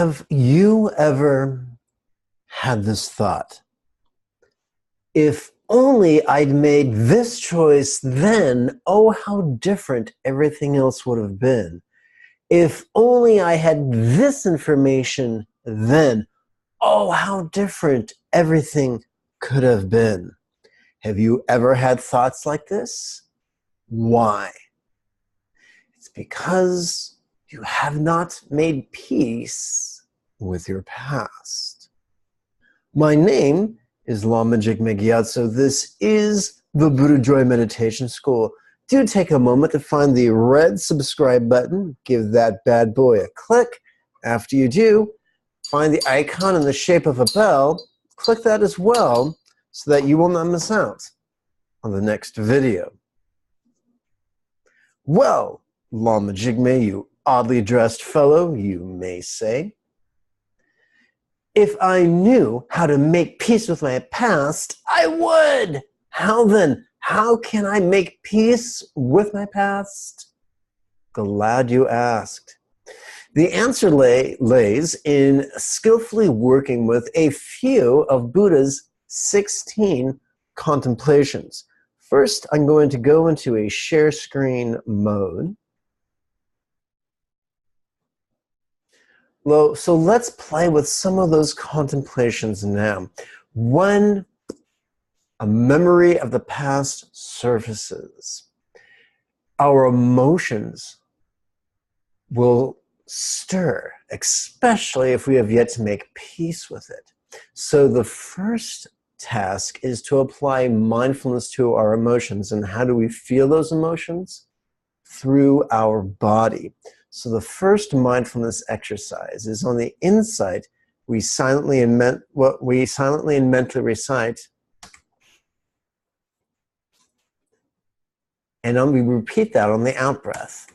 Have you ever had this thought? If only I'd made this choice then, oh, how different everything else would have been. If only I had this information then, oh, how different everything could have been. Have you ever had thoughts like this? Why? It's because you have not made peace with your past. My name is Lama Jigme Gyatso. This is the Buddha Joy Meditation School. Do take a moment to find the red subscribe button. Give that bad boy a click. After you do, find the icon in the shape of a bell. Click that as well so that you will not miss out on the next video. Well, Lama Jigme, you oddly dressed fellow, you may say. If I knew how to make peace with my past, I would. How then? How can I make peace with my past? Glad you asked. The answer lays in skillfully working with a few of Buddha's 16 contemplations. First, I'm going to go into a share screen mode. So let's play with some of those contemplations now. When a memory of the past surfaces, our emotions will stir, especially if we have yet to make peace with it. So the first task is to apply mindfulness to our emotions. And how do we feel those emotions? Through our body. So the first mindfulness exercise is on the inside. We silently and mentally recite, and then we repeat that on the out breath.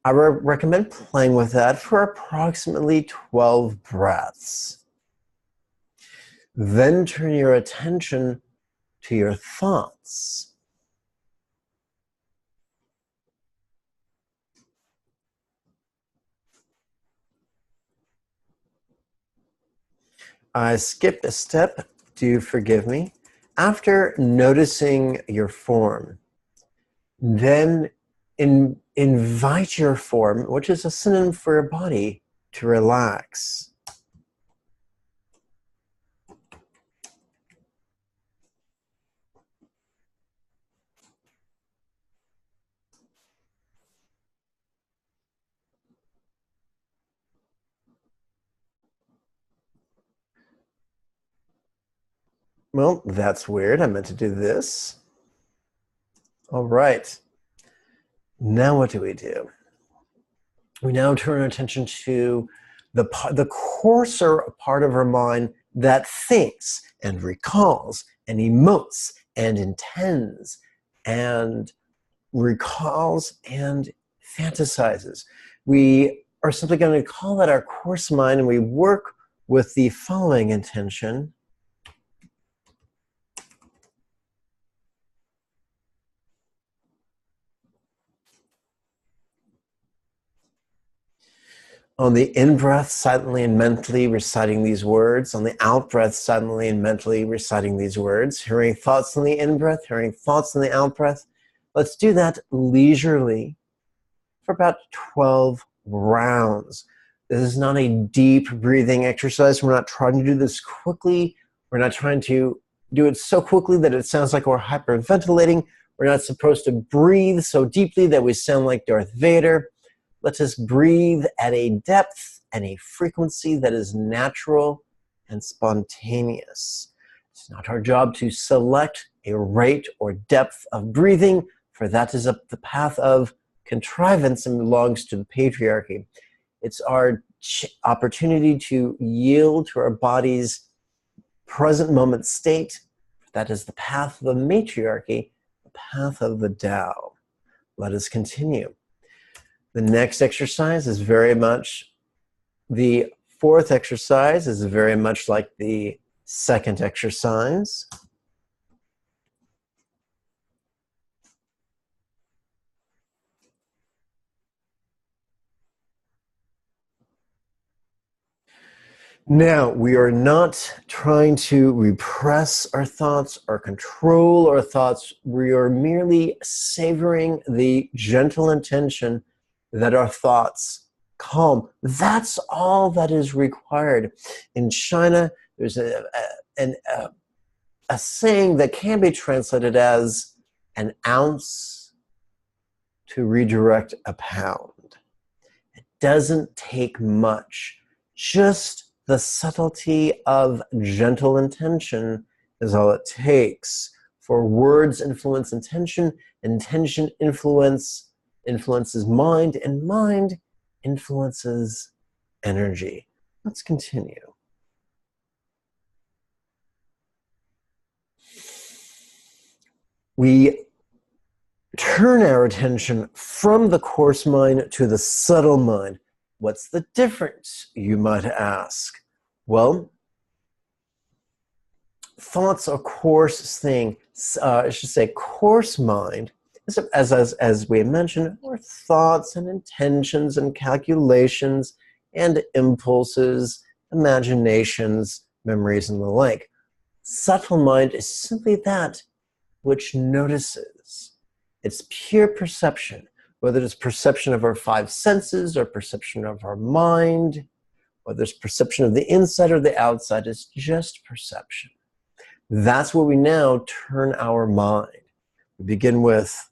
I recommend playing with that for approximately 12 breaths. Then turn your attention to your thoughts. I skipped a step, do forgive me. After noticing your form, then invite your form, which is a synonym for your body, to relax. Well, that's weird. I meant to do this. All right. Now what do? We now turn our attention to the coarser part of our mind that thinks and recalls and emotes and intends and recalls and fantasizes. We are simply going to call that our coarse mind, and we work with the following intention. On the in-breath, silently and mentally reciting these words. On the out-breath, silently and mentally reciting these words. Hearing thoughts on the in-breath, hearing thoughts on the out-breath. Let's do that leisurely for about 12 rounds. This is not a deep breathing exercise. We're not trying to do this quickly. We're not trying to do it so quickly that it sounds like we're hyperventilating. We're not supposed to breathe so deeply that we sound like Darth Vader. Let us breathe at a depth and a frequency that is natural and spontaneous. It's not our job to select a rate or depth of breathing, for that is up the path of contrivance and belongs to the patriarchy. It's our opportunity to yield to our body's present moment state. That is the path of the matriarchy, the path of the Tao. Let us continue. The next exercise is very much, the fourth exercise is very much like the second exercise. Now, we are not trying to repress our thoughts or control our thoughts. We are merely savoring the gentle intention that our thoughts calm. That's all that is required. In China, there's a saying that can be translated as an ounce to redirect a pound. It doesn't take much. Just the subtlety of gentle intention is all it takes. For words influence intention, intention influences mind, and mind influences energy. Let's continue. We turn our attention from the coarse mind to the subtle mind. What's the difference, you might ask? Well, thoughts are coarse thing. I should say coarse mind, as we mentioned, are thoughts and intentions and calculations and impulses, imaginations, memories, and the like. Subtle mind is simply that which notices. It's pure perception, whether it's perception of our five senses or perception of our mind, whether it's perception of the inside or the outside, it's just perception. That's where we now turn our mind. We begin with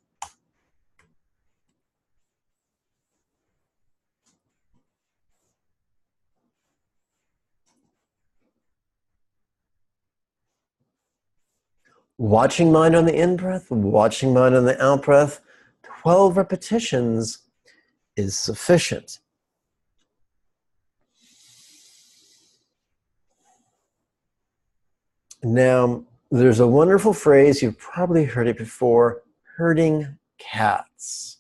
watching mind on the in-breath, watching mind on the out-breath. 12 repetitions is sufficient. Now, there's a wonderful phrase, you've probably heard it before, herding cats.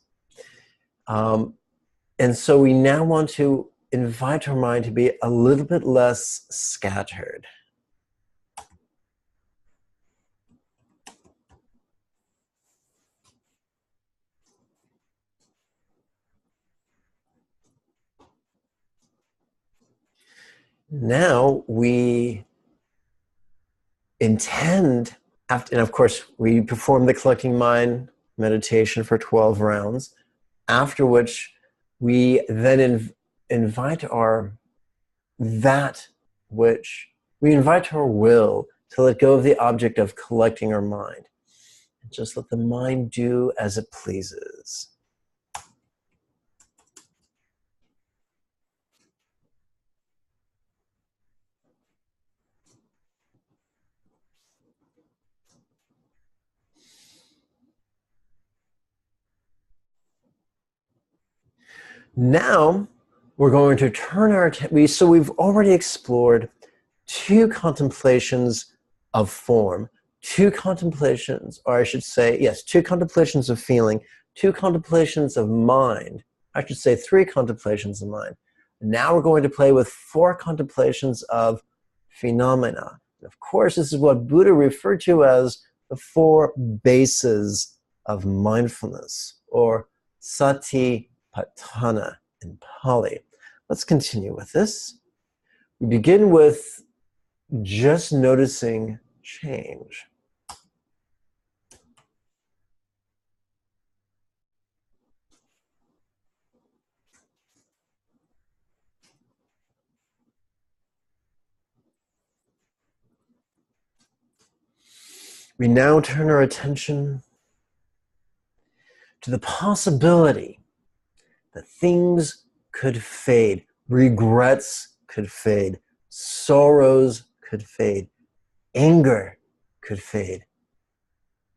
And so we now want to invite our mind to be a little bit less scattered. Now we intend, and of course we perform the collecting mind meditation for 12 rounds, after which we then invite our will to let go of the object of collecting our mind and just let the mind do as it pleases. Now we're going to turn our attention. So we've already explored two contemplations of form, two contemplations, or I should say, yes, two contemplations of feeling, two contemplations of mind. I should say three contemplations of mind. Now we're going to play with four contemplations of phenomena. And of course, this is what Buddha referred to as the four bases of mindfulness, or sati patthana in Pali. Let's continue with this. We begin with just noticing change. We now turn our attention to the possibility that things could fade, regrets could fade, sorrows could fade, anger could fade,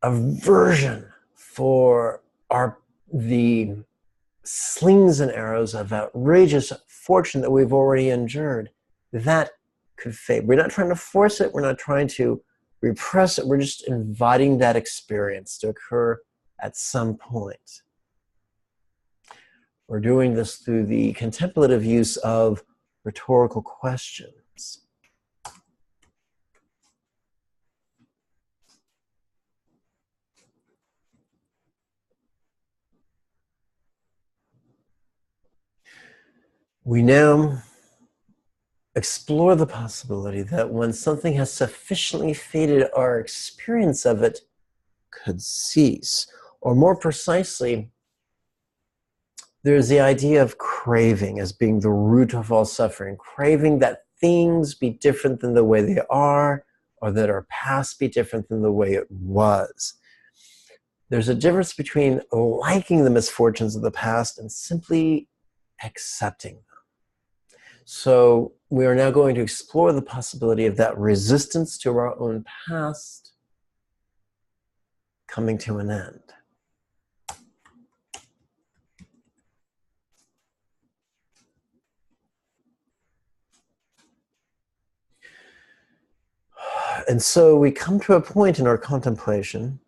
aversion for the slings and arrows of outrageous fortune that we've already endured, that could fade. We're not trying to force it, we're not trying to repress it, we're just inviting that experience to occur at some point. We're doing this through the contemplative use of rhetorical questions. We now explore the possibility that when something has sufficiently faded, our experience of it could cease. Or more precisely, there's the idea of craving as being the root of all suffering, craving that things be different than the way they are, or that our past be different than the way it was. There's a difference between liking the misfortunes of the past and simply accepting them. So we are now going to explore the possibility of that resistance to our own past coming to an end. And so we come to a point in our contemplation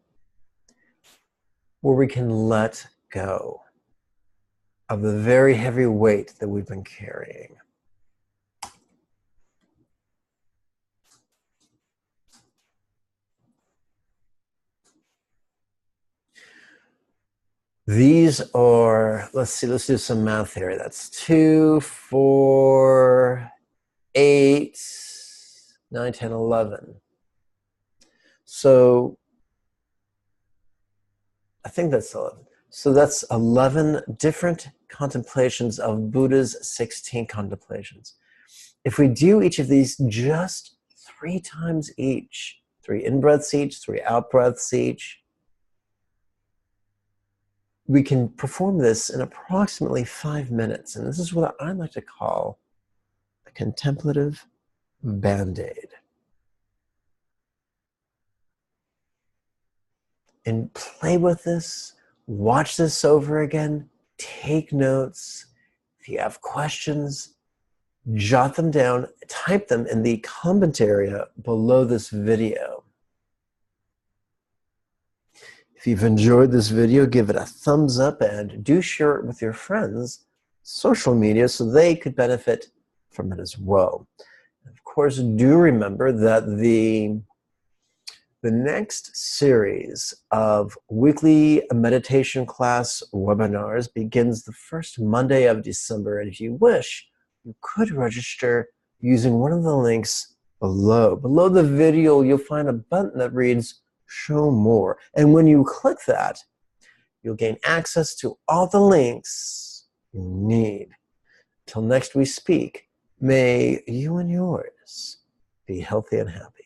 where we can let go of the very heavy weight that we've been carrying. These are, let's do some math here. That's 2, 4, 8, 9, 10, 11. So I think that's 11. So that's 11 different contemplations of Buddha's 16 contemplations. If we do each of these just 3 times each, 3 in-breaths each, 3 out-breaths each, we can perform this in approximately 5 minutes. And this is what I like to call a contemplative Band-Aid. And play with this, watch this over again, take notes. If you have questions, jot them down, type them in the comment area below this video. If you've enjoyed this video, give it a thumbs up and do share it with your friends, social media, so they could benefit from it as well. Of course, do remember that the next series of weekly meditation class webinars begins the first Monday of December. And if you wish, you could register using one of the links below. Below the video, you'll find a button that reads Show More. And when you click that, you'll gain access to all the links you need. Till next we speak, may you and yours be healthy and happy.